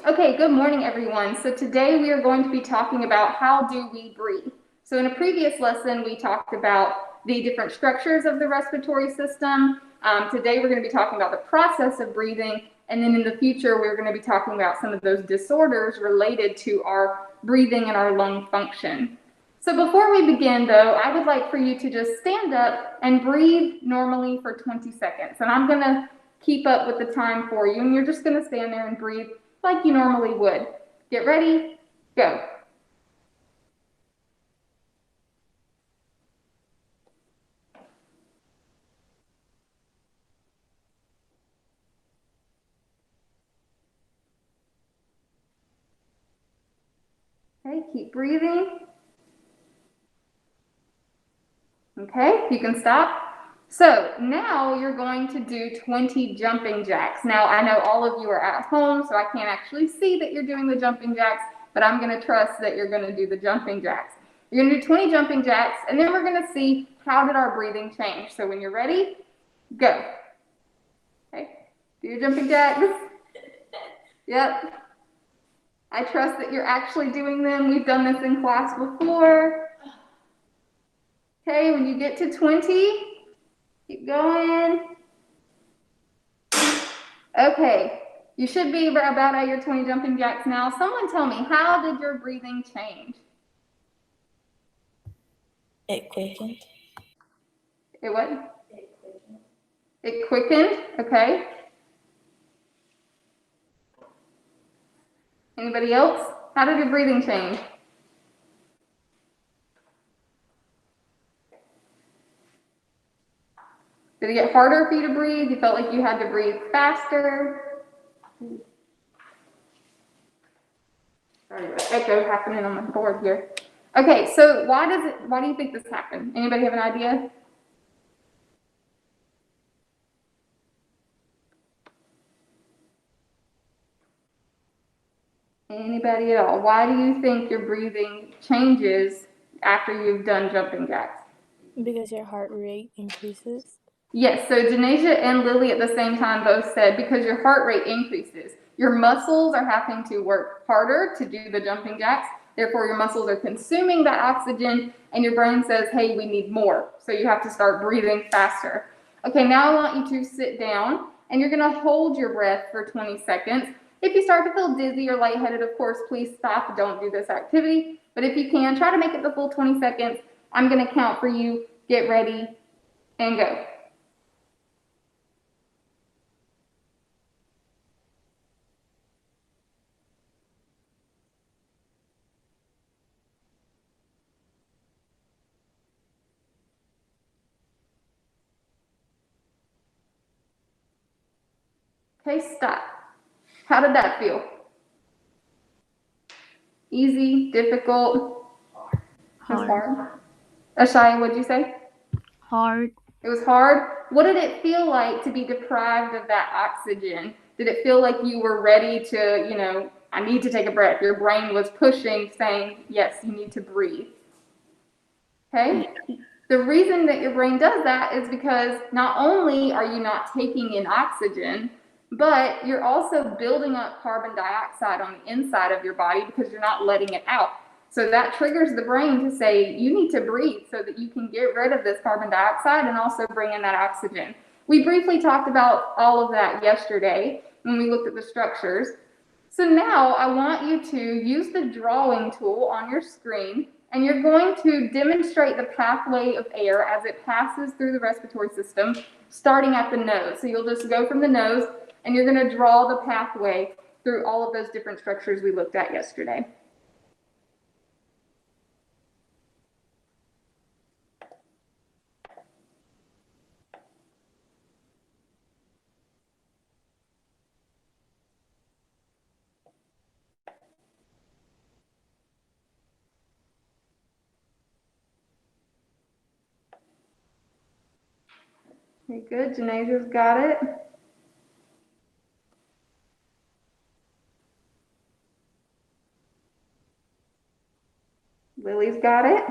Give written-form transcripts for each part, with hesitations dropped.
Okay, good morning, everyone. So today we are going to be talking about how do we breathe. So in a previous lesson, we talked about the different structures of the respiratory system. Today we're going to be talking about the process of breathing, and then in the future we're going to be talking about some of those disorders related to our breathing and our lung function. So before we begin, though, I would like for you to just stand up and breathe normally for 20 seconds. And I'm going to keep up with the time for you, and you're just going to stand there and breathe like you normally would. Get ready, go. Okay, keep breathing. Okay, you can stop. So now you're going to do 20 jumping jacks. Now I know all of you are at home, so I can't actually see that you're doing the jumping jacks, but I'm going to trust that you're going to do the jumping jacks. You're going to do 20 jumping jacks, and then we're going to see how did our breathing change. So when you're ready, go. Okay, do your jumping jacks. Yep. I trust that you're actually doing them. We've done this in class before. Okay, when you get to 20, keep going. Okay, you should be about at your 20 jumping jacks now. Someone tell me, how did your breathing change? It quickened. It what? It quickened, okay. Anybody else? How did your breathing change? Did it get harder for you to breathe? You felt like you had to breathe faster? Sorry, there's echo happening on the board here. Okay, so why do you think this happened? Anybody have an idea? Anybody at all? Why do you think your breathing changes after you've done jumping jacks? Because your heart rate increases. Yes, so Janasia and Lily at the same time both said because your heart rate increases, your muscles are having to work harder to do the jumping jacks. Therefore, your muscles are consuming that oxygen, and your brain says, hey, we need more. So you have to start breathing faster. Okay, now I want you to sit down, and you're going to hold your breath for 20 seconds. If you start to feel dizzy or lightheaded, of course, please stop. Don't do this activity. But if you can, try to make it the full 20 seconds. I'm going to count for you. Get ready and go. Okay, stop. How did that feel? Easy, difficult? It was Hard. hard. Ashaya, what'd you say? Hard. It was hard. What did it feel like to be deprived of that oxygen? Did it feel like you were ready to, I need to take a breath? Your brain was pushing, saying, yes, you need to breathe. Okay? The reason that your brain does that is because not only are you not taking in oxygen, but you're also building up carbon dioxide on the inside of your body because you're not letting it out. So that triggers the brain to say, you need to breathe so that you can get rid of this carbon dioxide and also bring in that oxygen. We briefly talked about all of that yesterday when we looked at the structures. So now I want you to use the drawing tool on your screen, and you're going to demonstrate the pathway of air as it passes through the respiratory system, starting at the nose. So you'll just go from the nose, and you're going to draw the pathway through all of those different structures we looked at yesterday. Okay, good. Janasia's got it. Lily's got it.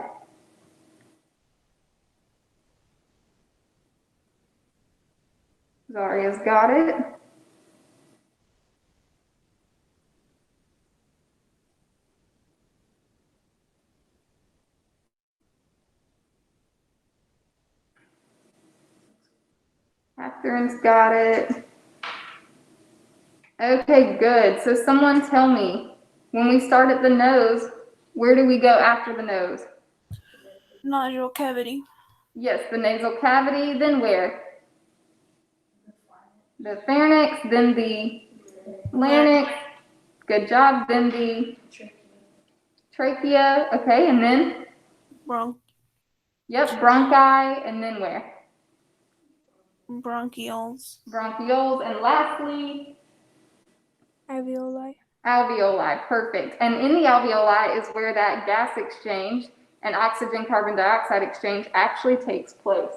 Zaria's got it. Catherine's got it. Okay, good. So someone tell me, when we start at the nose, where do we go after the nose? Nasal cavity. Yes, the nasal cavity, then where? The pharynx, then the larynx. Good job. Then the trachea. Okay, and then? Yep, bronchi, and then where? Bronchioles. Bronchioles, and lastly? Alveoli. Alveoli, perfect. And in the alveoli is where that gas exchange and oxygen carbon dioxide exchange actually takes place.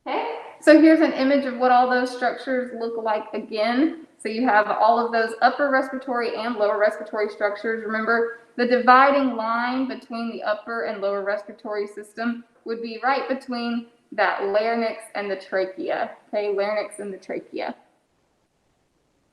Okay, so here's an image of what all those structures look like again. So you have all of those upper respiratory and lower respiratory structures. Remember, the dividing line between the upper and lower respiratory system would be right between that larynx and the trachea. Okay, larynx and the trachea.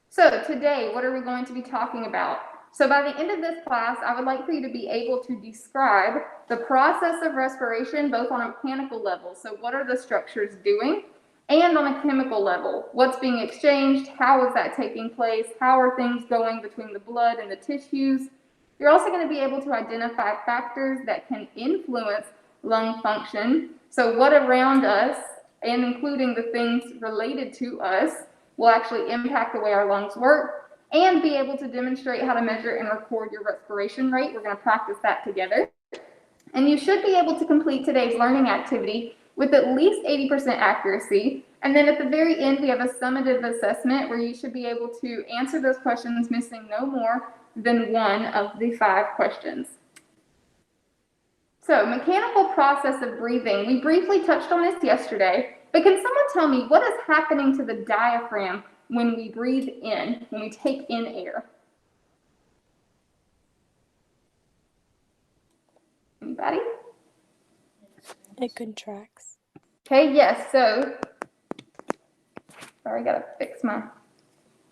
So today, what are we going to be talking about? So by the end of this class, I would like for you to be able to describe the process of respiration, both on a mechanical level. So what are the structures doing? And on a chemical level, what's being exchanged? How is that taking place? How are things going between the blood and the tissues? You're also going to be able to identify factors that can influence lung function. So what around us, and including the things related to us, will actually impact the way our lungs work, and be able to demonstrate how to measure and record your respiration rate. We're going to practice that together. And you should be able to complete today's learning activity with at least 80% accuracy. And then at the very end, we have a summative assessment where you should be able to answer those questions missing no more than one of the 5 questions. So, mechanical process of breathing. We briefly touched on this yesterday, but can someone tell me what is happening to the diaphragm when we breathe in, when we take in air? Anybody? It contracts. Okay, yes, so, sorry, I gotta fix my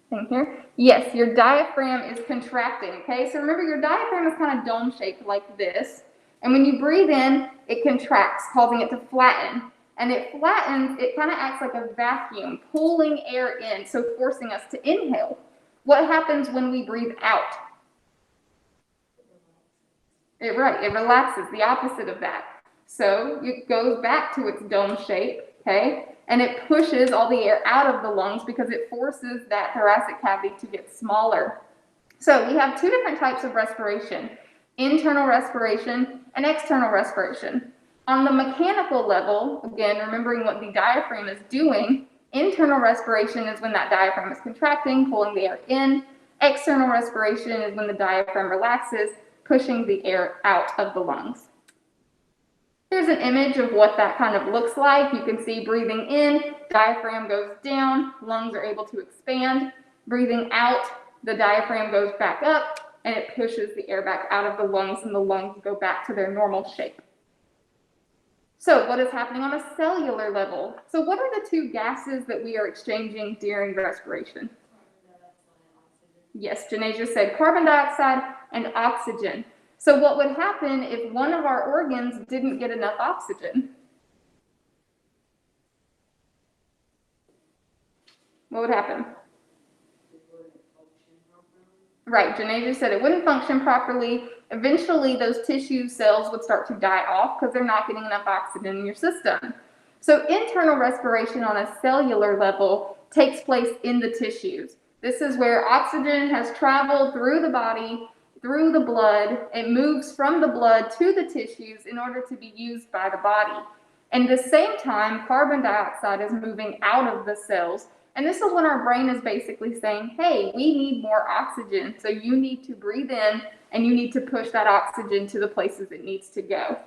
thing here. Yes, your diaphragm is contracting, okay? So remember, your diaphragm is kind of dome-shaped like this, and when you breathe in, it contracts, causing it to flatten. And it flattens, it kind of acts like a vacuum, pulling air in, so forcing us to inhale. What happens when we breathe out? It relaxes, the opposite of that. So it goes back to its dome shape, okay? And it pushes all the air out of the lungs because it forces that thoracic cavity to get smaller. So we have 2 different types of respiration, internal respiration and external respiration. On the mechanical level, again, remembering what the diaphragm is doing, internal respiration is when that diaphragm is contracting, pulling the air in. External respiration is when the diaphragm relaxes, pushing the air out of the lungs. Here's an image of what that kind of looks like. You can see breathing in, diaphragm goes down, lungs are able to expand. Breathing out, the diaphragm goes back up, and it pushes the air back out of the lungs, and the lungs go back to their normal shape. So what is happening on a cellular level? So what are the 2 gases that we are exchanging during respiration? Yes, Janasia said carbon dioxide and oxygen. So what would happen if one of our organs didn't get enough oxygen? What would happen? Right, Janasia said it wouldn't function properly. Eventually, those tissue cells would start to die off because they're not getting enough oxygen in your system. So internal respiration on a cellular level takes place in the tissues. This is where oxygen has traveled through the body, through the blood. It moves from the blood to the tissues in order to be used by the body. And at the same time, carbon dioxide is moving out of the cells. And this is when our brain is basically saying, hey, we need more oxygen. So you need to breathe in and you need to push that oxygen to the places it needs to go.